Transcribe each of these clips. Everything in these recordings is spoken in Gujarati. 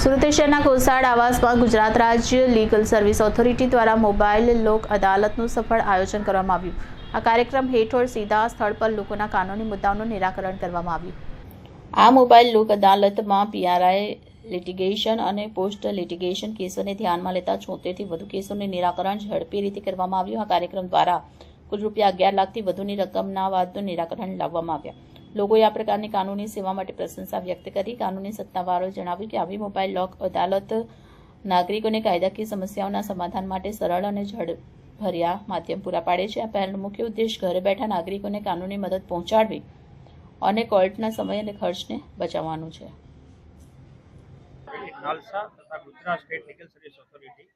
સુરત શહેરના કોસાડ આવાસમાં ગુજરાત રાજ્ય લીગલ સર્વિસ ઓથોરિટી દ્વારા મોબાઈલ લોક અદાલતનું સફળ આયોજન કરવામાં આવ્યું। આ કાર્યક્રમ હેઠળ સીધા સ્થળ પર લોકોના કાનૂની મુદ્દાઓનું નિરાકરણ કરવામાં આવ્યું। આ મોબાઈલ લોક અદાલતમાં પીઆરઆઈ લિટિગેશન અને પોસ્ટ લિટિગેશન કેસોને ધ્યાનમાં લેતા 76 થી વધુ કેસોનું નિરાકરણ ઝડપી રીતે કરવામાં આવ્યું। આ કાર્યક્રમ દ્વારા કુલ રૂપિયા 11 લાખથી વધુની રકમના વાદનું નિરાકરણ લાવવામાં આવ્યા। लोगों आ प्रकार की कानूनी सेवा माटे प्रशंसा व्यक्त करी। कानूनी सत्तावारों जणाव्युं कि आवी मोबाइल लोक अदालत नागरिकों ने कायदाकीय समस्याओं समाधान माटे सरल और झड़भर्या माध्यम पूरा पाड़े छे। आ पहलनो मुख्य उद्देश्य घरे बैठा नागरिकों ने कानूनी मदद पहोंचाडवी और कोर्टना समय और खर्चने बचाववानुं छे। नालसा तथा Gujarat state legal service authority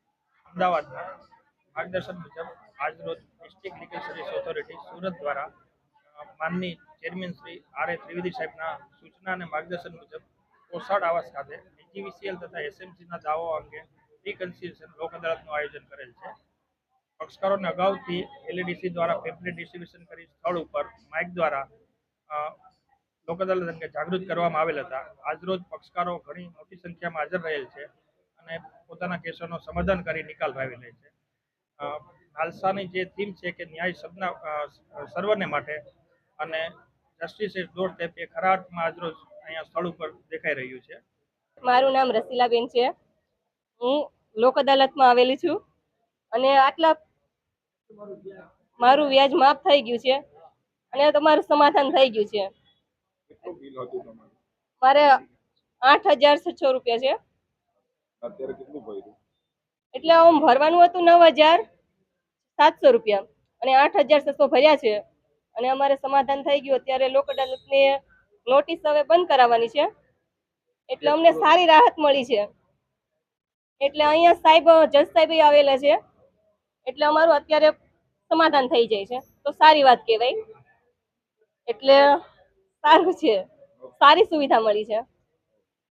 Ahmedabad मार्गदर्शन मुजब आज रोज district legal service authority Surat द्वारा माननीय chairman Shri R A Trivedi साहेबना सूचना और मार्गदर्शन मुजब कोसाड आवास खाते डीजीवीसीएल तथा एसएमसी दावों अंगे रिकन्सिलिएशन लोक अदालतનું આયોજન કરેલ છે। પક્ષકારોને અગાઉથી એલડીસી દ્વારા પેમ્પલેટ ડિસ્ટ્રીબ્યુશન કરી સ્થળ ઉપર માઇક દ્વારા લોક અદાલત અંગે જાગૃત કરવામાં આવેલ હતા। આજરોજ પક્ષકારો ઘણી મોટી સંખ્યામાં હાજર રહેલ છે અને પોતાના કેસોનો સમાધાન કરી નિકાલ લાવી લે છે। નાલસાની જે થીમ છે કે ન્યાય સર્વને માટે અને જસ્ટિસ ઇઝ ડોર ટેપ એ ખરા અર્થમાં આજરોજ અહીંયા સ્થળ ઉપર દેખાઈ રહ્યું છે। મારું નામ રસીલાબેન છે। હું લોક અદાલતમાં આવેલી છું અને આટલા મારું વ્યાજ માફ થઈ ગયું છે અને તમારું સમાધાન થઈ ગયું છે। મારે 8,600 રૂપિયા છે। અત્યારે કેટલું ભર્યું? એટલે આમ ભરવાનું હતું 9,700 રૂપિયા અને 8,600 ભર્યા છે અને અમારે સમાધાન થઈ ગયું। અત્યારે લોક અદાલતની નોટિસ હવે બંધ કરાવવાની છે એટલે અમને સારી રાહત મળી છે। એટલે અહીંયા સાહેબ જજ સાહેબ આવેલા છે એટલે અમારું અત્યારે સમાધાન થઈ જાય છે તો સારી વાત કહેવાય। એટલે સારું છે, સારી સુવિધા મળી છે।